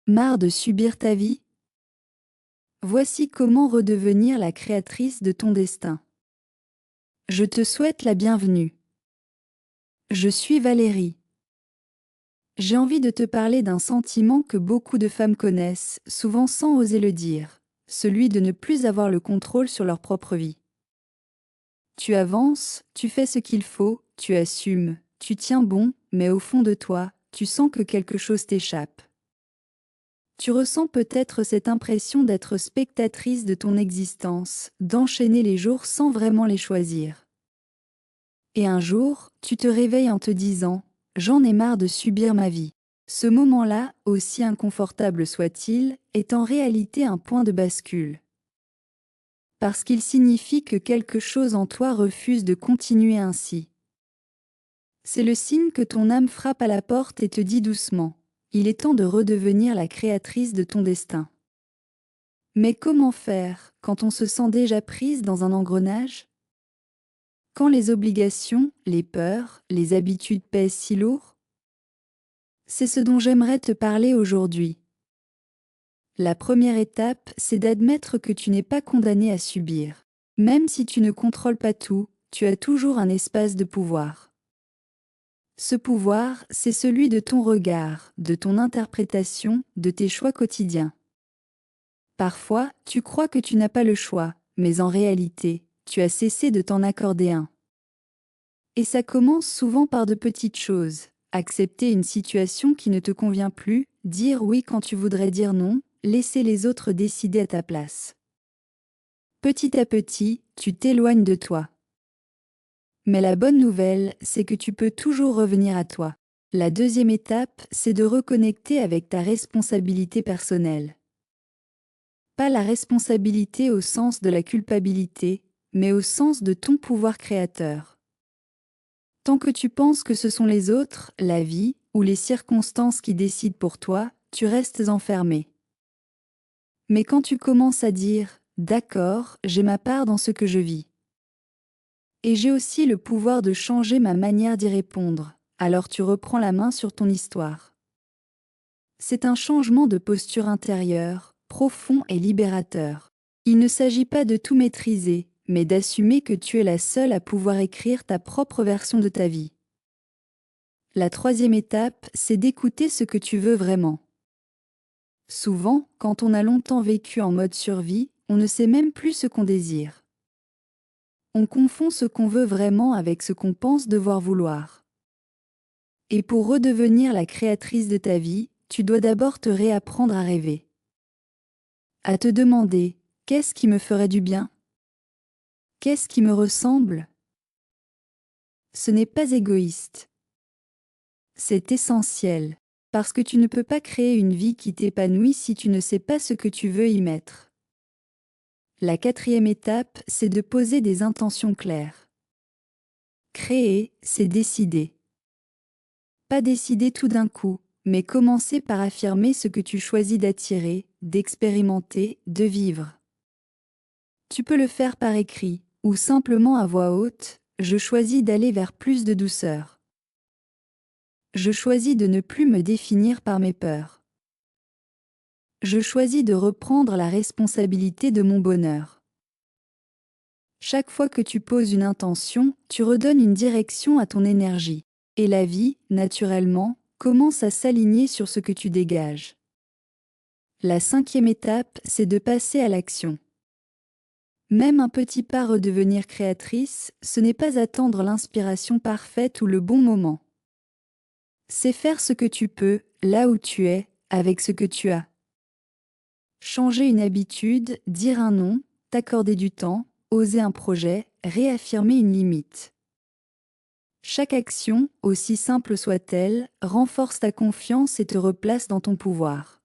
Marre de subir ta vie? Voici comment redevenir la créatrice de ton destin. Je te souhaite la bienvenue. Je suis Valérie. J'ai envie de te parler d'un sentiment que beaucoup de femmes connaissent, souvent sans oser le dire, celui de ne plus avoir le contrôle sur leur propre vie. Tu avances, tu fais ce qu'il faut, tu assumes, tu tiens bon, mais au fond de toi, tu sens que quelque chose t'échappe. Tu ressens peut-être cette impression d'être spectatrice de ton existence, d'enchaîner les jours sans vraiment les choisir. Et un jour, tu te réveilles en te disant « J'en ai marre de subir ma vie ». Ce moment-là, aussi inconfortable soit-il, est en réalité un point de bascule. Parce qu'il signifie que quelque chose en toi refuse de continuer ainsi. C'est le signe que ton âme frappe à la porte et te dit doucement « Il est temps de redevenir la créatrice de ton destin ». Mais comment faire quand on se sent déjà prise dans un engrenage? Quand les obligations, les peurs, les habitudes pèsent si lourd? C'est ce dont j'aimerais te parler aujourd'hui. La première étape, c'est d'admettre que tu n'es pas condamné à subir. Même si tu ne contrôles pas tout, tu as toujours un espace de pouvoir. Ce pouvoir, c'est celui de ton regard, de ton interprétation, de tes choix quotidiens. Parfois, tu crois que tu n'as pas le choix, mais en réalité, tu as cessé de t'en accorder un. Et ça commence souvent par de petites choses. Accepter une situation qui ne te convient plus, dire oui quand tu voudrais dire non, laisser les autres décider à ta place. Petit à petit, tu t'éloignes de toi. Mais la bonne nouvelle, c'est que tu peux toujours revenir à toi. La deuxième étape, c'est de reconnecter avec ta responsabilité personnelle. Pas la responsabilité au sens de la culpabilité, mais au sens de ton pouvoir créateur. Tant que tu penses que ce sont les autres, la vie, ou les circonstances qui décident pour toi, tu restes enfermé. Mais quand tu commences à dire « D'accord, j'ai ma part dans ce que je vis. Et j'ai aussi le pouvoir de changer ma manière d'y répondre », alors tu reprends la main sur ton histoire. C'est un changement de posture intérieure, profond et libérateur. Il ne s'agit pas de tout maîtriser, mais d'assumer que tu es la seule à pouvoir écrire ta propre version de ta vie. La troisième étape, c'est d'écouter ce que tu veux vraiment. Souvent, quand on a longtemps vécu en mode survie, on ne sait même plus ce qu'on désire. On confond ce qu'on veut vraiment avec ce qu'on pense devoir vouloir. Et pour redevenir la créatrice de ta vie, tu dois d'abord te réapprendre à rêver. À te demander « Qu'est-ce qui me ferait du bien? Qu'est-ce qui me ressemble ?» Ce n'est pas égoïste. C'est essentiel, parce que tu ne peux pas créer une vie qui t'épanouit si tu ne sais pas ce que tu veux y mettre. La quatrième étape, c'est de poser des intentions claires. Créer, c'est décider. Pas décider tout d'un coup, mais commencer par affirmer ce que tu choisis d'attirer, d'expérimenter, de vivre. Tu peux le faire par écrit, ou simplement à voix haute, « Je choisis d'aller vers plus de douceur. Je choisis de ne plus me définir par mes peurs. Je choisis de reprendre la responsabilité de mon bonheur. » Chaque fois que tu poses une intention, tu redonnes une direction à ton énergie. Et la vie, naturellement, commence à s'aligner sur ce que tu dégages. La cinquième étape, c'est de passer à l'action. Même un petit pas redevenir créatrice, ce n'est pas attendre l'inspiration parfaite ou le bon moment. C'est faire ce que tu peux, là où tu es, avec ce que tu as. Changer une habitude, dire un non, t'accorder du temps, oser un projet, réaffirmer une limite. Chaque action, aussi simple soit-elle, renforce ta confiance et te replace dans ton pouvoir.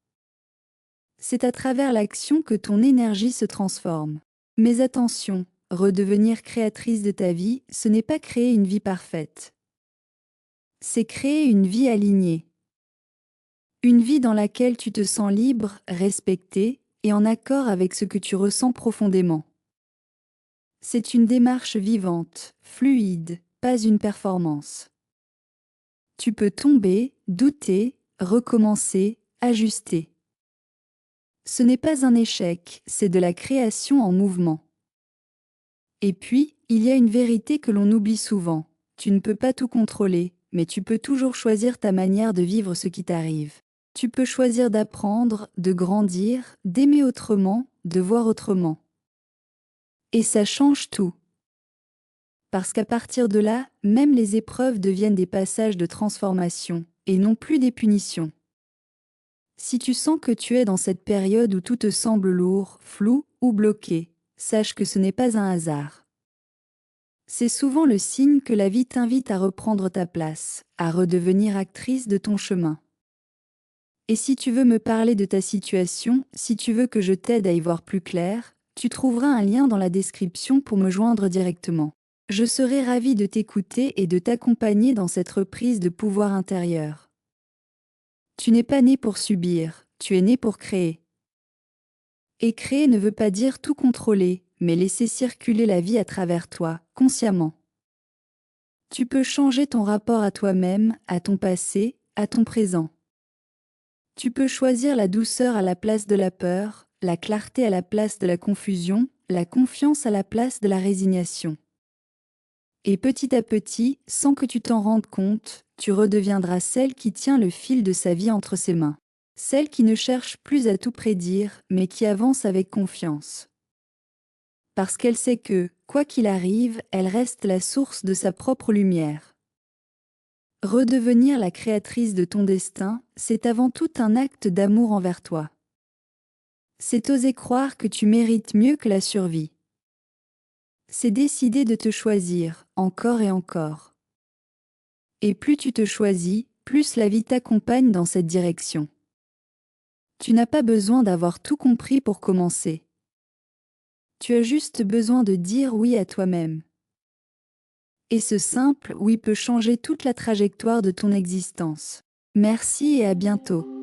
C'est à travers l'action que ton énergie se transforme. Mais attention, redevenir créatrice de ta vie, ce n'est pas créer une vie parfaite. C'est créer une vie alignée. Une vie dans laquelle tu te sens libre, respecté et en accord avec ce que tu ressens profondément. C'est une démarche vivante, fluide, pas une performance. Tu peux tomber, douter, recommencer, ajuster. Ce n'est pas un échec, c'est de la création en mouvement. Et puis, il y a une vérité que l'on oublie souvent. Tu ne peux pas tout contrôler, mais tu peux toujours choisir ta manière de vivre ce qui t'arrive. Tu peux choisir d'apprendre, de grandir, d'aimer autrement, de voir autrement. Et ça change tout. Parce qu'à partir de là, même les épreuves deviennent des passages de transformation, et non plus des punitions. Si tu sens que tu es dans cette période où tout te semble lourd, flou ou bloqué, sache que ce n'est pas un hasard. C'est souvent le signe que la vie t'invite à reprendre ta place, à redevenir actrice de ton chemin. Et si tu veux me parler de ta situation, si tu veux que je t'aide à y voir plus clair, tu trouveras un lien dans la description pour me joindre directement. Je serai ravie de t'écouter et de t'accompagner dans cette reprise de pouvoir intérieur. Tu n'es pas né pour subir, tu es né pour créer. Et créer ne veut pas dire tout contrôler, mais laisser circuler la vie à travers toi, consciemment. Tu peux changer ton rapport à toi-même, à ton passé, à ton présent. Tu peux choisir la douceur à la place de la peur, la clarté à la place de la confusion, la confiance à la place de la résignation. Et petit à petit, sans que tu t'en rendes compte, tu redeviendras celle qui tient le fil de sa vie entre ses mains. Celle qui ne cherche plus à tout prédire, mais qui avance avec confiance. Parce qu'elle sait que, quoi qu'il arrive, elle reste la source de sa propre lumière. Redevenir la créatrice de ton destin, c'est avant tout un acte d'amour envers toi. C'est oser croire que tu mérites mieux que la survie. C'est décider de te choisir, encore et encore. Et plus tu te choisis, plus la vie t'accompagne dans cette direction. Tu n'as pas besoin d'avoir tout compris pour commencer. Tu as juste besoin de dire oui à toi-même. Et ce simple oui peut changer toute la trajectoire de ton existence. Merci et à bientôt.